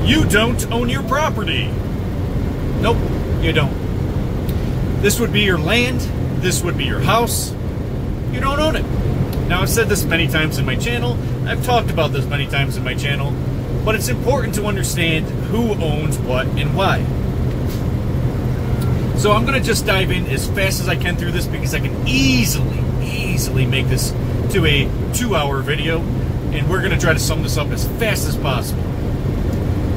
You don't own your property. Nope, you don't. This would be your land. This would be your house. You don't own it. Now, I've said this many times in my channel. I've talked about this many times in my channel. But it's important to understand who owns what and why. So I'm going to just dive in as fast as I can through this because I can easily make this to a 2-hour video. And we're going to try to sum this up as fast as possible.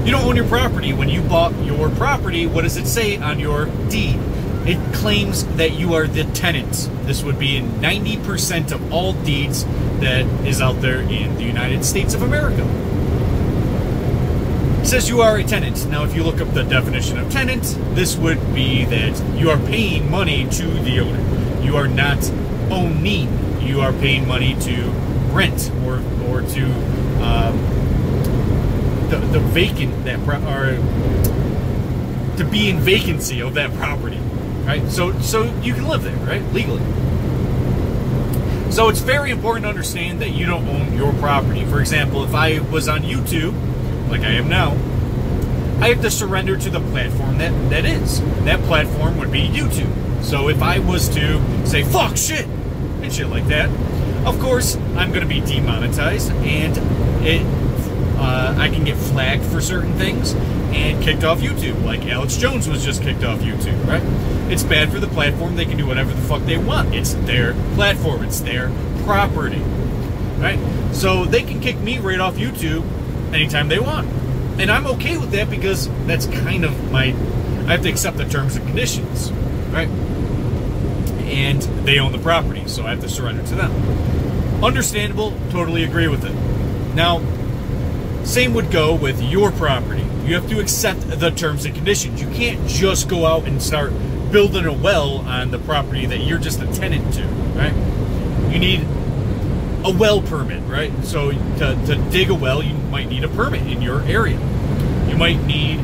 You don't own your property. When you bought your property, what does it say on your deed? It claims that you are the tenant. This would be in 90% of all deeds that is out there in the United States of America. It says you are a tenant. Now, if you look up the definition of tenant, this would be that you are paying money to the owner. You are not owning. You are paying money to rent or to the vacant that or to be in vacancy of that property, right? So you can live there, right, legally. So it's very important to understand that you don't own your property. For example, if I was on YouTube, like I am now, I have to surrender to the platform that is. That platform would be YouTube. So if I was to say fuck shit and shit like that, of course I'm going to be demonetized, and I can get flagged for certain things and kicked off YouTube, like Alex Jones was just kicked off YouTube, right? It's bad for the platform. They can do whatever the fuck they want. It's their platform. It's their property, right? So they can kick me right off YouTube anytime they want. And I'm okay with that because that's kind of I have to accept the terms and conditions, right? And they own the property, so I have to surrender to them. Understandable, totally agree with it. Now, same would go with your property. You have to accept the terms and conditions. You can't just go out and start building a well on the property that you're just a tenant to, right? You need a well permit, right? So to dig a well, you might need a permit in your area. You might need,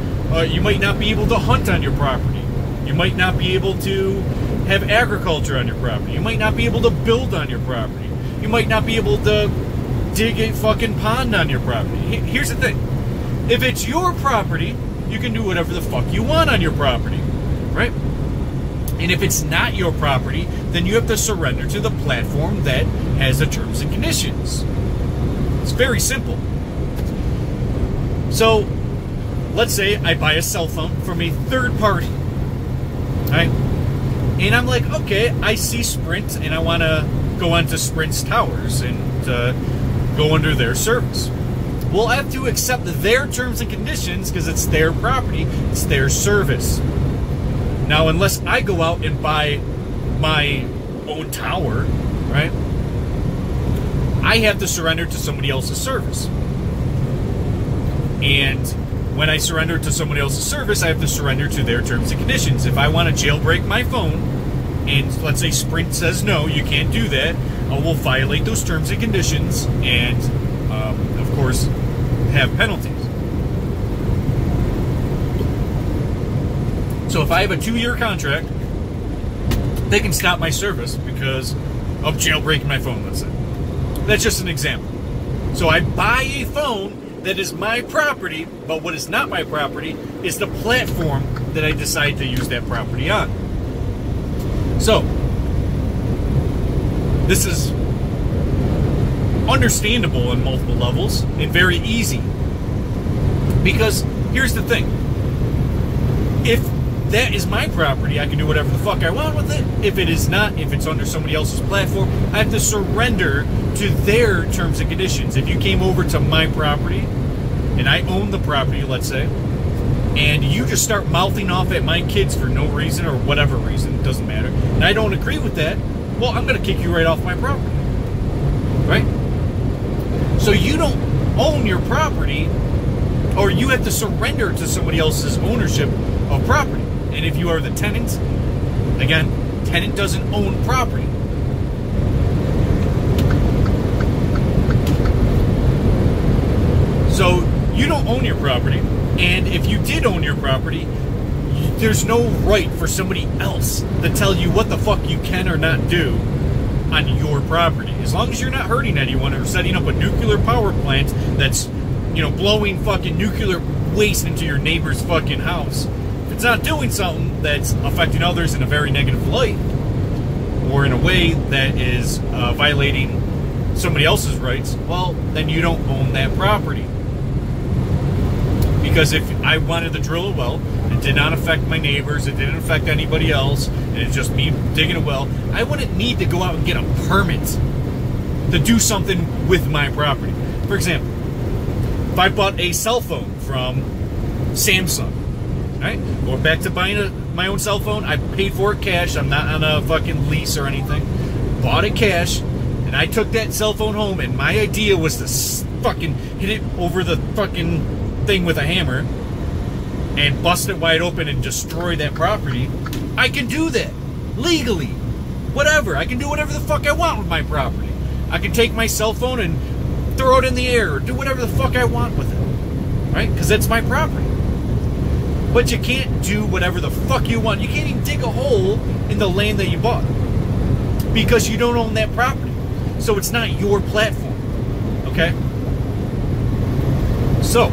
you might not be able to hunt on your property. You might not be able to have agriculture on your property. You might not be able to build on your property. You might not be able to dig a fucking pond on your property. Here's the thing. If it's your property, you can do whatever the fuck you want on your property, right? And if it's not your property, then you have to surrender to the platform that has the terms and conditions. It's very simple. So, let's say I buy a cell phone from a third party, right? And I'm like, okay, I see Sprint, and I want to go onto Sprint's towers and go under their service. Well, I have to accept their terms and conditions because it's their property, it's their service. Now, unless I go out and buy my own tower, right, I have to surrender to somebody else's service. And when I surrender to somebody else's service, I have to surrender to their terms and conditions. If I want to jailbreak my phone, and let's say Sprint says no, you can't do that, I will violate those terms and conditions and, of course, have penalties. So if I have a 2-year contract, they can stop my service because of jailbreaking my phone, let's say. That's just an example. So I buy a phone that is my property, but what is not my property is the platform that I decide to use that property on. So, this is understandable on multiple levels and very easy. Because here's the thing. If that is my property, I can do whatever the fuck I want with it. If it is not, if it's under somebody else's platform, I have to surrender to their terms and conditions. If you came over to my property, and I own the property, let's say, and you just start mouthing off at my kids for no reason or whatever reason, it doesn't matter, and I don't agree with that, well, I'm going to kick you right off my property, right? So you don't own your property, or you have to surrender to somebody else's ownership of property. And if you are the tenant, again, tenant doesn't own property. So you don't own your property, and if you did own your property, there's no right for somebody else to tell you what the fuck you can or not do on your property. As long as you're not hurting anyone or setting up a nuclear power plant that's, you know, blowing fucking nuclear waste into your neighbor's fucking house, if it's not doing something that's affecting others in a very negative light, or in a way that is violating somebody else's rights, well, then you don't own that property. Because if I wanted to drill a well, it did not affect my neighbors, it didn't affect anybody else, and it's just me digging a well, I wouldn't need to go out and get a permit to do something with my property. For example, if I bought a cell phone from Samsung, right? Going back to buying my own cell phone, I paid for it cash, I'm not on a fucking lease or anything, bought it cash, and I took that cell phone home, and my idea was to fucking hit it over the fucking thing with a hammer and bust it wide open and destroy that property. I can do that legally. Whatever. I can do whatever the fuck I want with my property. I can take my cell phone and throw it in the air or do whatever the fuck I want with it. Right? Because that's my property. But you can't do whatever the fuck you want. You can't even dig a hole in the land that you bought. Because you don't own that property. So it's not your platform. Okay? So,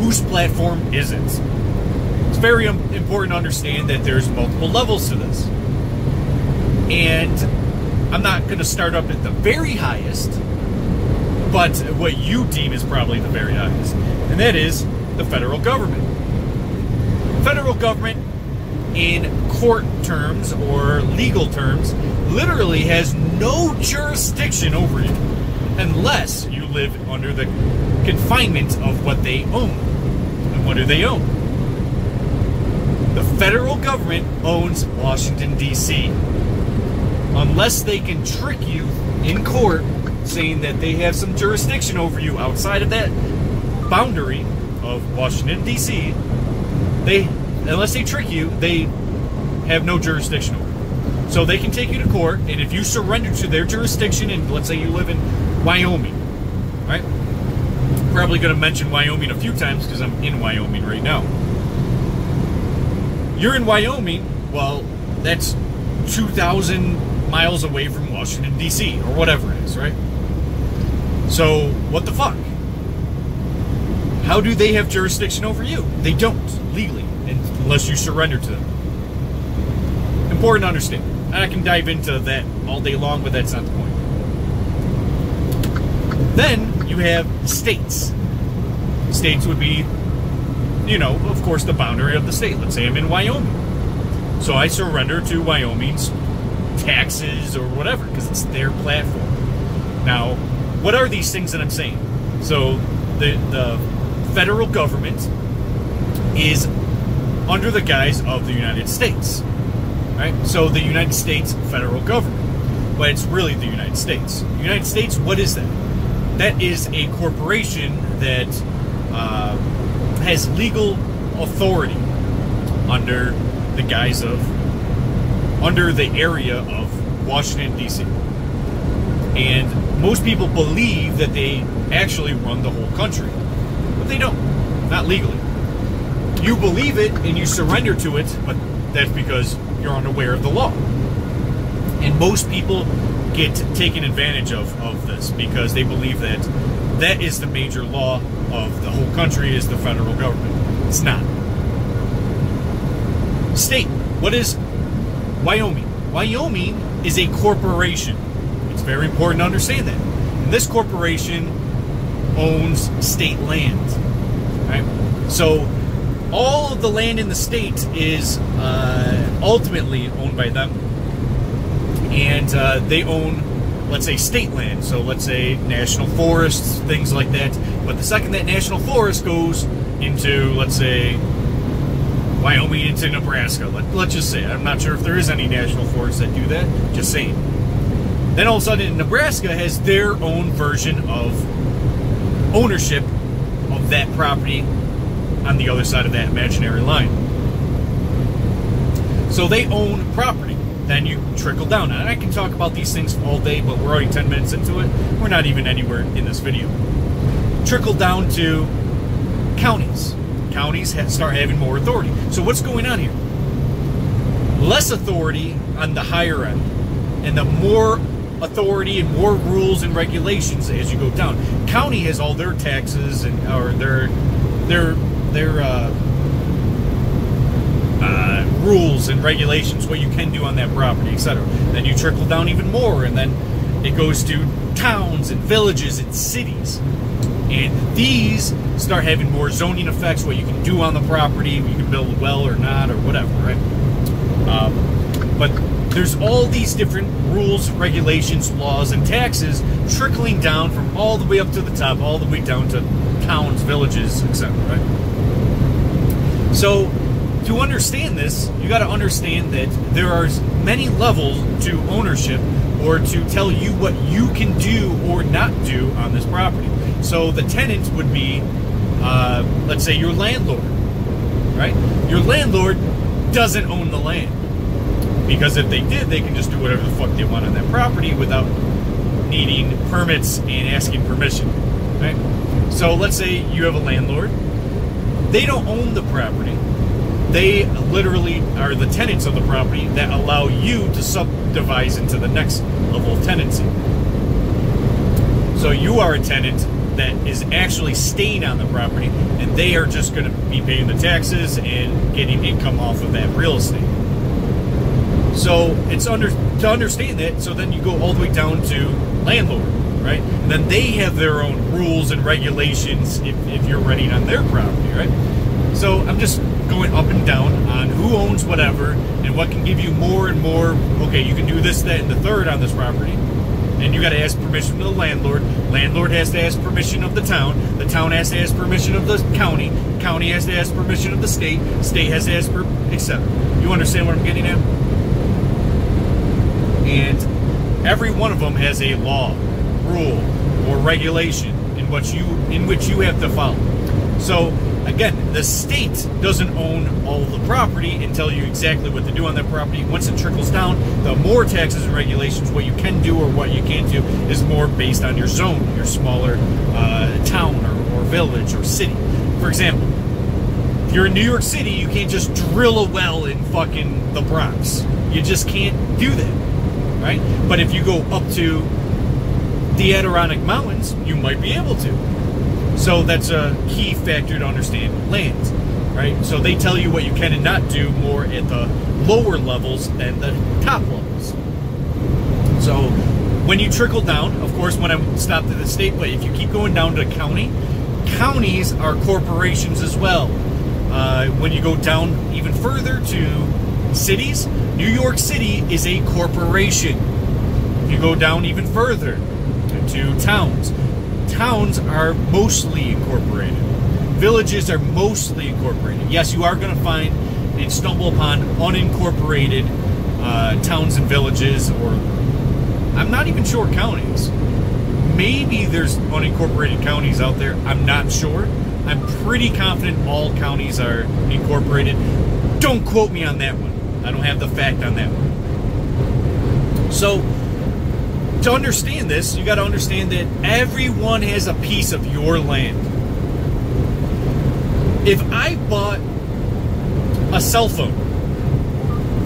whose platform is it? It's very important to understand that there's multiple levels to this. And I'm not going to start up at the very highest, but what you deem is probably the very highest. And that is the federal government. Federal government, in court terms or legal terms, literally has no jurisdiction over you unless you live under the confinement of what they own. And what do they own? The federal government owns Washington, D.C. Unless they can trick you in court saying that they have some jurisdiction over you outside of that boundary of Washington, D.C., unless they trick you, they have no jurisdiction over you. So they can take you to court, and if you surrender to their jurisdiction, and let's say you live in Wyoming, right? Probably going to mention Wyoming a few times because I'm in Wyoming right now. You're in Wyoming, well, that's 2,000 miles away from Washington, D.C., or whatever it is, right? So, what the fuck? How do they have jurisdiction over you? They don't, legally, unless you surrender to them. Important to understand. And I can dive into that all day long, but that's not the point. Then you have states. States would be, you know, of course, the boundary of the state. Let's say I'm in Wyoming. So I surrender to Wyoming's taxes or whatever, because it's their platform. Now, what are these things that I'm saying? So the federal government is under the guise of the United States. Right? So the United States federal government. But it's really the United States. The United States, what is that? That is a corporation that has legal authority under the guise of, under the area of Washington, D.C. And most people believe that they actually run the whole country. But they don't. Not legally. You believe it and you surrender to it, but that's because you're unaware of the law. And most people get taken advantage of this because they believe that that is the major law of the whole country is the federal government. It's not. State. What is Wyoming? Wyoming is a corporation. It's very important to understand that. And this corporation owns state land. Right? So all of the land in the state is ultimately owned by them. And they own, let's say, state land. So let's say national forests, things like that. But the second that national forest goes into, let's say, Wyoming into Nebraska, let's just say, I'm not sure if there is any national forests that do that, just saying. Then all of a sudden Nebraska has their own version of ownership of that property on the other side of that imaginary line. So they own property. Then you trickle down. And I can talk about these things all day, but we're already 10 minutes into it. We're not even anywhere in this video. Trickle down to counties. Counties start having more authority. So what's going on here? Less authority on the higher end. And the more authority and more rules and regulations as you go down. County has all their taxes and or their their rules and regulations, what you can do on that property, etc. Then you trickle down even more, and then it goes to towns and villages and cities. And these start having more zoning effects, what you can do on the property, you can build a well or not, or whatever, right? But there's all these different rules, regulations, laws, and taxes trickling down from all the way up to the top, all the way down to towns, villages, etc., right? So, to understand this, you got to understand that there are many levels to ownership, or to tell you what you can do or not do on this property. So the tenant would be, let's say, your landlord, right? Your landlord doesn't own the land, because if they did, they can just do whatever the fuck they want on that property without needing permits and asking permission, right? So let's say you have a landlord. They don't own the property. They literally are the tenants of the property that allow you to subdivide into the next level of tenancy. So you are a tenant that is actually staying on the property, and they are just going to be paying the taxes and getting income off of that real estate. So it's to understand that, so then you go all the way down to landlord, right? And then they have their own rules and regulations if you're renting on their property, right? So I'm just going up and down on who owns whatever and what can give you more and more. Okay, you can do this, that, and the third on this property, and you got to ask permission from the landlord. Landlord has to ask permission of the town. The town has to ask permission of the county. County has to ask permission of the state. State has to ask etc. You understand what I'm getting at? And every one of them has a law, rule, or regulation in which you have to follow. So again, the state doesn't own all the property and tell you exactly what to do on that property. Once it trickles down, the more taxes and regulations, what you can do or what you can't do, is more based on your zone, your smaller town or village or city. For example, if you're in New York City, you can't just drill a well in fucking the Bronx. You just can't do that, right? But if you go up to the Adirondack Mountains, you might be able to. So that's a key factor to understand land, right? So they tell you what you can and not do more at the lower levels than the top levels. So when you trickle down, of course, when I stopped at the state, but if you keep going down to county, counties are corporations as well. When you go down even further to cities, New York City is a corporation. If you go down even further to towns, towns are mostly incorporated. Villages are mostly incorporated. Yes, you are going to find and stumble upon unincorporated towns and villages, or I'm not even sure counties. Maybe there's unincorporated counties out there. I'm not sure. I'm pretty confident all counties are incorporated. Don't quote me on that one. I don't have the fact on that one. So, to understand this, you got to understand that everyone has a piece of your land. If I bought a cell phone,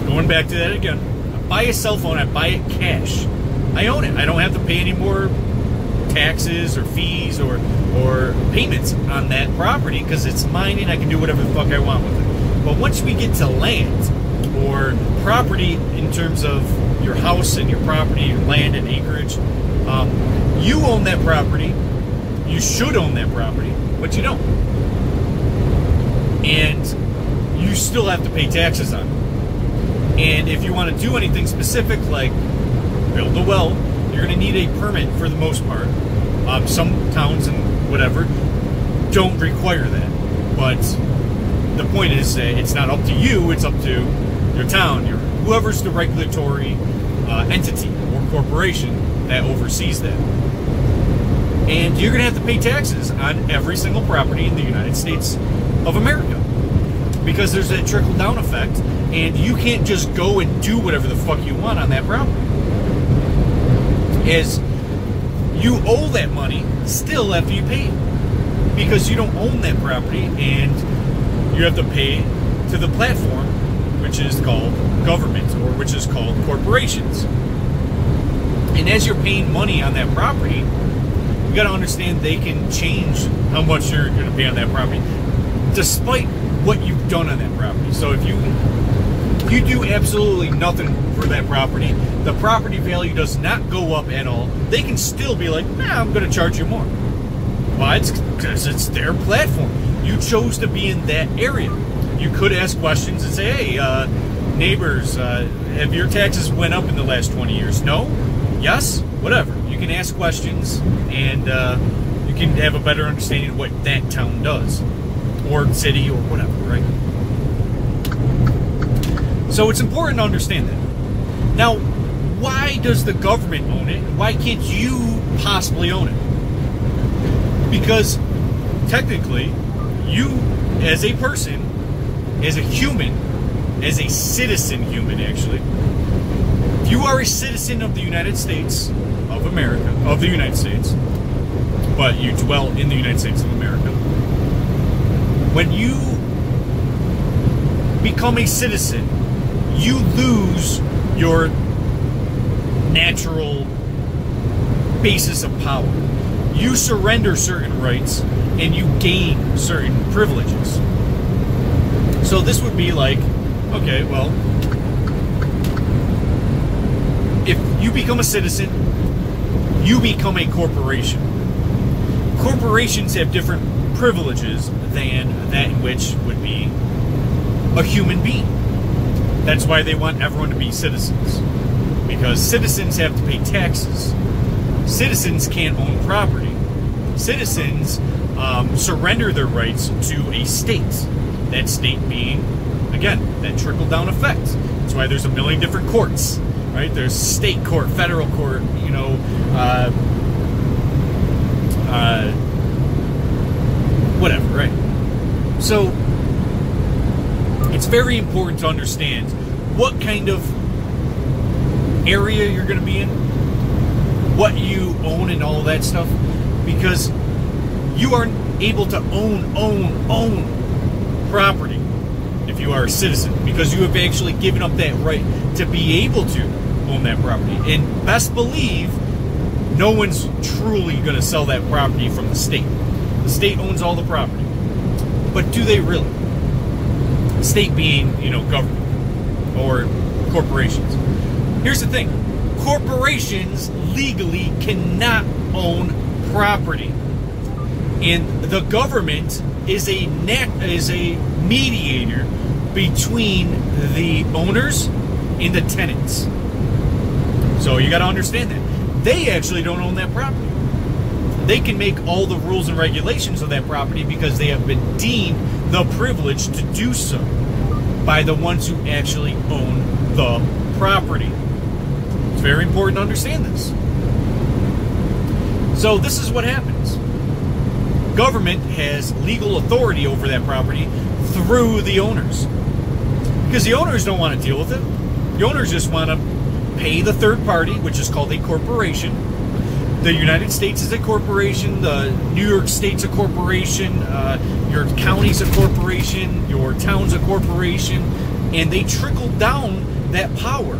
going back to that again, I buy a cell phone, I buy it cash. I own it. I don't have to pay any more taxes or fees or payments on that property because it's mine and I can do whatever the fuck I want with it. But once we get to land or property in terms of your house and your property, your land and acreage, you own that property. You should own that property, but you don't. And you still have to pay taxes on it. And if you want to do anything specific like build a well, you're going to need a permit for the most part. Some towns and whatever don't require that. But the point is that it's not up to you, it's up to your town, whoever's the regulatory entity or corporation that oversees that. And you're going to have to pay taxes on every single property in the United States of America. Because there's that trickle-down effect, and you can't just go and do whatever the fuck you want on that property. As you owe that money still after you pay it. Because you don't own that property, and you have to pay to the platform, which is called government, or which is called corporations. And as you're paying money on that property, you got to understand they can change how much you're going to pay on that property despite what you've done on that property. So if you do absolutely nothing for that property, the property value does not go up at all, they can still be like, nah, I'm going to charge you more. Why? It's because it's their platform. You chose to be in that area. You could ask questions and say, hey, neighbors, have your taxes went up in the last 20 years? No? Yes? Whatever. You can ask questions, and you can have a better understanding of what that town does, or city, or whatever, right? So it's important to understand that. Now, why does the government own it? Why can't you possibly own it? Because technically, you as a person, as a human, as a citizen human actually, if you are a citizen of the United States of America, of the United States, but you dwell in the United States of America, when you become a citizen, you lose your natural basis of power. You surrender certain rights and you gain certain privileges. So this would be like, okay, well, if you become a citizen, you become a corporation. Corporations have different privileges than that in which would be a human being. That's why they want everyone to be citizens, because citizens have to pay taxes. Citizens can't own property. Citizens surrender their rights to a state. That state being, again, that trickle-down effect. That's why there's a million different courts, right? There's state court, federal court, you know, whatever, right? So it's very important to understand what kind of area you're going to be in, what you own and all that stuff, because you are able to own property if you are a citizen, because you have actually given up that right to be able to own that property. And best believe no one's truly going to sell that property from the state. The state owns all the property. But do they really? The state being, you know, government or corporations. Here's the thing. Corporations legally cannot own property. And the government is a mediator between the owners and the tenants. So you got to understand that. They actually don't own that property. They can make all the rules and regulations of that property because they have been deemed the privilege to do so by the ones who actually own the property. It's very important to understand this. So this is what happens. Government has legal authority over that property through the owners. Because the owners don't want to deal with it. The owners just want to pay the third party, which is called a corporation. The United States is a corporation. The New York State's a corporation. Your county's a corporation. Your town's a corporation. And they trickle down that power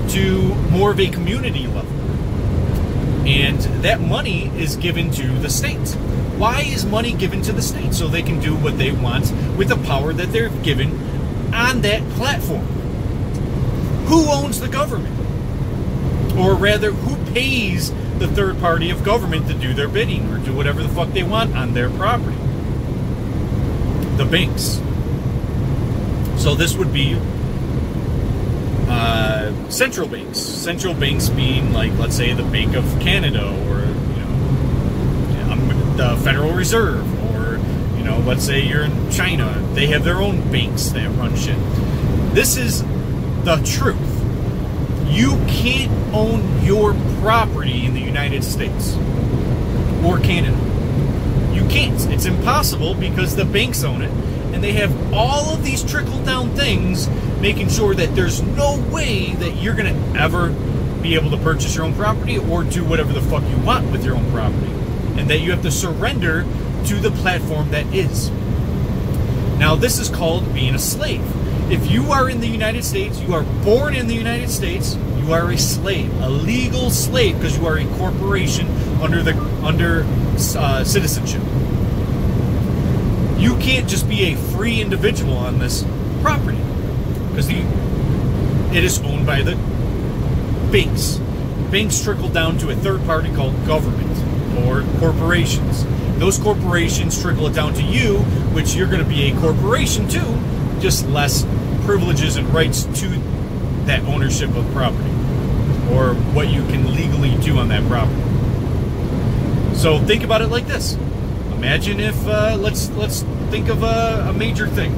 to more of a community level. And that money is given to the state. Why is money given to the state? So they can do what they want with the power that they're given on that platform. Who owns the government? Or rather, who pays the third party of government to do their bidding or do whatever the fuck they want on their property? The banks. So this would be central banks. Central banks being like, let's say, the Bank of Canada, or the Federal Reserve, or let's say you're in China. They have their own banks that run shit. This is the truth. You can't own your property in the United States or Canada. You can't. It's impossible because the banks own it, and they have all of these trickle-down things making sure that there's no way that you're going to ever be able to purchase your own property or do whatever the fuck you want with your own property, and that you have to surrender to the platform that is. Now, this is called being a slave. If you are in the United States, you are born in the United States, you are a slave, a legal slave, because you are a corporation under citizenship. You can't just be a free individual on this property because it is owned by the banks. Banks trickle down to a third party called government or corporations. Those corporations trickle it down to you, which you're going to be a corporation too, just less privileges and rights to that ownership of property or what you can legally do on that property. So think about it like this. Imagine if, let's think of a major thing.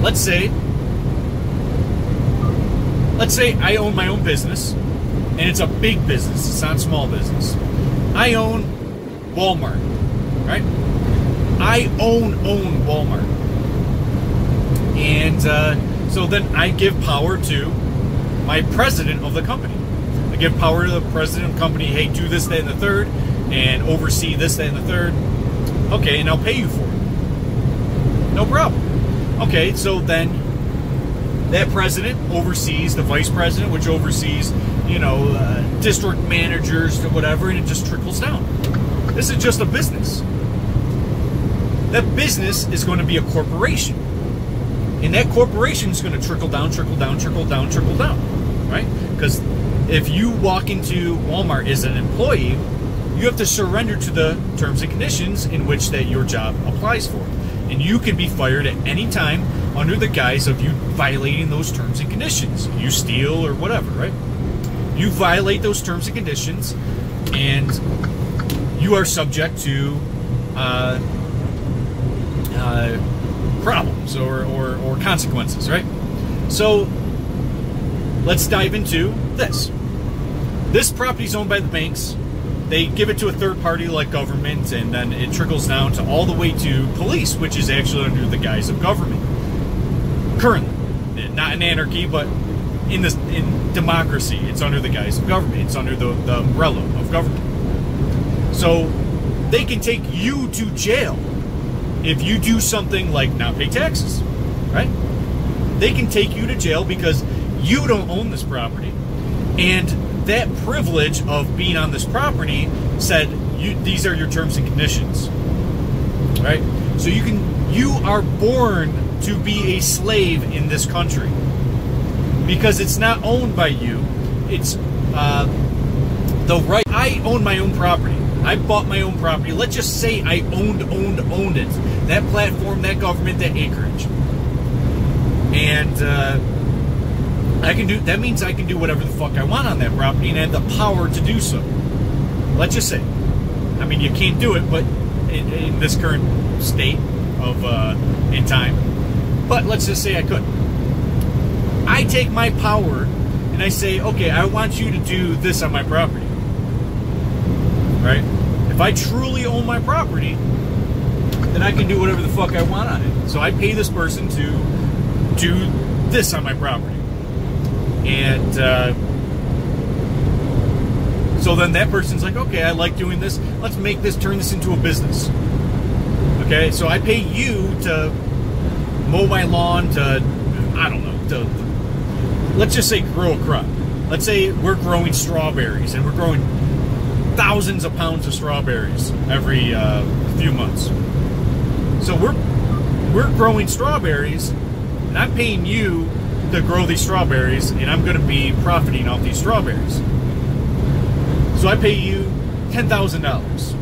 Let's say I own my own business, and it's a big business. It's not a small business. I own Walmart, right? I own Walmart. And so then I give power to my president of the company. I give power to the president of the company, hey, do this, that, and the third, and oversee this, that, and the third. Okay, and I'll pay you for it. No problem. Okay, so then that president oversees the vice president, which oversees, you know, district managers to whatever, and it just trickles down. This is just a business. That business is going to be a corporation. And that corporation is going to trickle down, trickle down, trickle down, trickle down, right? Because if you walk into Walmart as an employee, you have to surrender to the terms and conditions in which that your job applies for. And you can be fired at any time under the guise of you violating those terms and conditions. You steal or whatever, right? You violate those terms and conditions, and you are subject to problems or consequences, right? So let's dive into this. This property is owned by the banks. They give it to a third party like government, and then it trickles down to all the way to police, which is actually under the guise of government. Currently, not in anarchy, but in democracy, it's under the guise of government. It's under the umbrella of government. So they can take you to jail if you do something like not pay taxes, right? They can take you to jail because you don't own this property, and that privilege of being on this property said these are your terms and conditions, right? So you are born to be a slave in this country because it's not owned by you. It's the right. I own my own property. I bought my own property. Let's just say I owned it. That platform, that government, that acreage. And I can do, that means I can do whatever the fuck I want on that property and have the power to do so. Let's just say. I mean, you can't do it, but in this current state of in time. But let's just say I could. I take my power and I say, okay, I want you to do this on my property. Right? If I truly own my property, then I can do whatever the fuck I want on it. So I pay this person to do this on my property. And so then that person's like, okay, I like doing this. Let's turn this into a business. Okay, so I pay you to mow my lawn, to, I don't know, let's just say grow a crop. Let's say we're growing strawberries, and we're growing thousands of pounds of strawberries every few months. So we're growing strawberries, and I'm paying you to grow these strawberries, and I'm going to be profiting off these strawberries. So I pay you $10,000,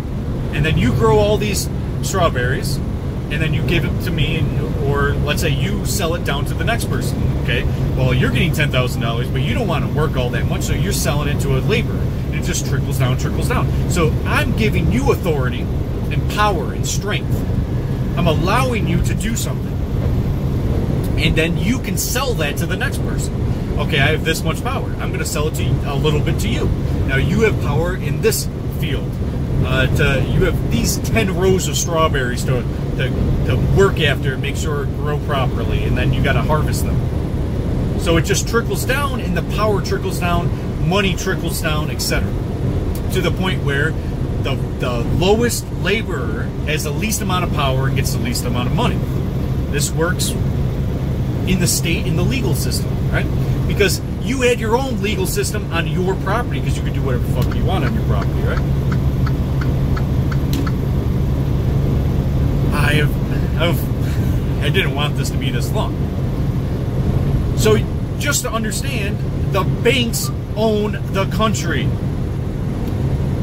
and then you grow all these strawberries, and then you give it to me, or let's say you sell it down to the next person. Okay, well, you're getting $10,000, but you don't want to work all that much, so you're selling it to a laborer, and it just trickles down, trickles down. So I'm giving you authority and power and strength. I'm allowing you to do something. And then you can sell that to the next person. Okay, I have this much power. I'm going to sell it to a little bit to you. Now you have power in this field. You have these 10 rows of strawberries to work after and make sure it grow properly, and then you got to harvest them. So it just trickles down, and the power trickles down, money trickles down, etc. To the point where the lowest laborer has the least amount of power and gets the least amount of money. This works in the state, in the legal system, right? Because you had your own legal system on your property, because you could do whatever the fuck you want on your property, right? I didn't want this to be this long. So just to understand, the banks own the country.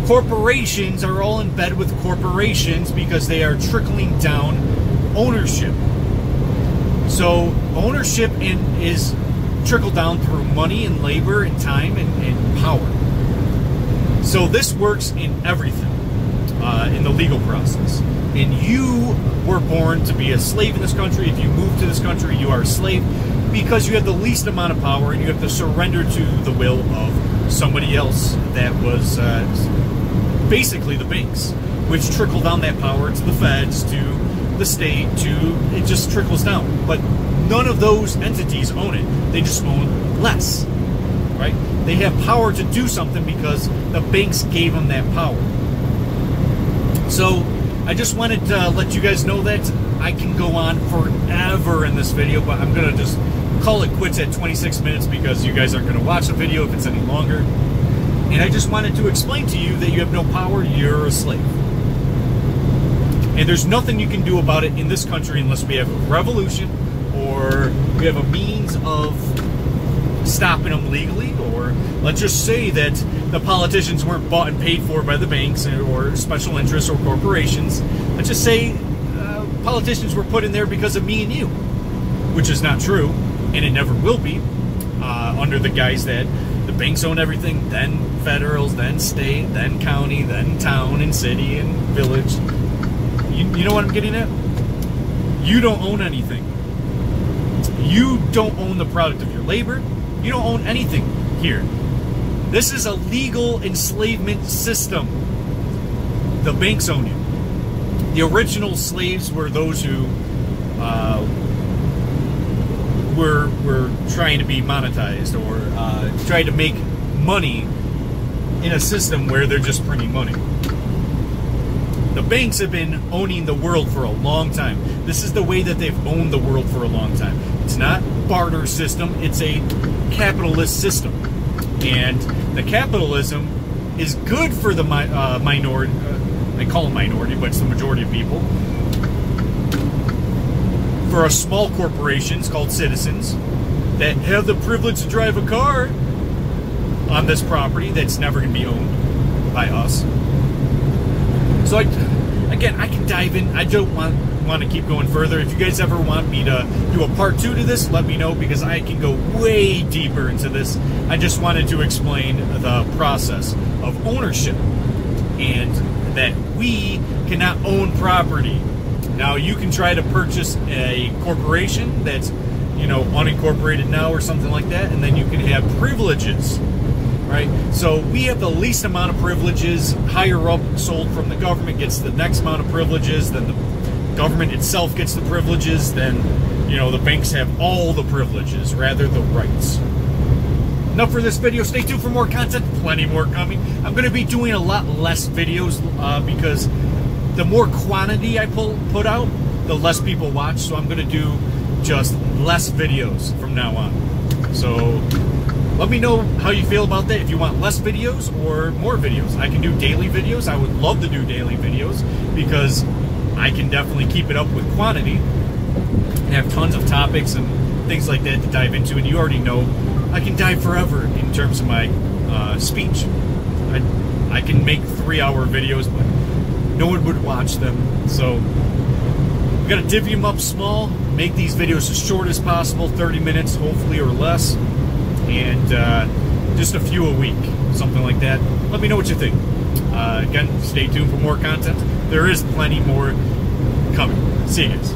Corporations are all in bed with corporations because they are trickling down ownership. So ownership is trickled down through money and labor and time and power. So this works in everything, in the legal process. And you were born to be a slave in this country. If you move to this country, you are a slave because you have the least amount of power and you have to surrender to the will of somebody else that was basically the banks, which trickle down that power to the feds, to the state, it just trickles down. But none of those entities own it. They just own less, right? They have power to do something because the banks gave them that power. So I just wanted to let you guys know that. I can go on forever in this video, but I'm going to just call it quits at 26 minutes because you guys aren't going to watch the video if it's any longer. And I just wanted to explain to you that you have no power, you're a slave. And there's nothing you can do about it in this country unless we have a revolution or we have a means of stopping them legally, or let's just say that the politicians weren't bought and paid for by the banks or special interests or corporations. Let's just say politicians were put in there because of me and you, which is not true, and it never will be, under the guise that the banks own everything, then federals, then state, then county, then town and city and village. You know what I'm getting at? You don't own anything. You don't own the product of your labor. You don't own anything here. This is a legal enslavement system. The banks own you. The original slaves were those who were trying to be monetized or trying to make money in a system where they're just printing money. The banks have been owning the world for a long time. This is the way that they've owned the world for a long time. It's not barter system, it's a capitalist system. And the capitalism is good for the minority, they call them minority, but it's the majority of people. For a small corporations called citizens that have the privilege to drive a car on this property that's never going to be owned by us. So again, I can dive in. I don't want to keep going further. If you guys ever want me to do a part 2 to this, let me know, because I can go way deeper into this. I just wanted to explain the process of ownership and that we cannot own property. Now, you can try to purchase a corporation that's, you know, unincorporated now or something like that, and then you can have privileges. Right? So we have the least amount of privileges. Higher up, sold from the government, gets the next amount of privileges. Then the government itself gets the privileges. Then, you know, the banks have all the privileges, rather the rights. Enough for this video. Stay tuned for more content. Plenty more coming. I'm going to be doing a lot less videos because the more quantity I put out, the less people watch. So I'm going to do just less videos from now on. So let me know how you feel about that, if you want less videos or more videos. I can do daily videos. I would love to do daily videos because I can definitely keep it up with quantity and have tons of topics and things like that to dive into. And you already know I can dive forever in terms of my speech. I can make 3-hour videos, but no one would watch them. So we got to divvy them up small, make these videos as short as possible, 30 minutes hopefully or less. And just a few a week, something like that. Let me know what you think. Again, stay tuned for more content. There is plenty more coming. See you guys.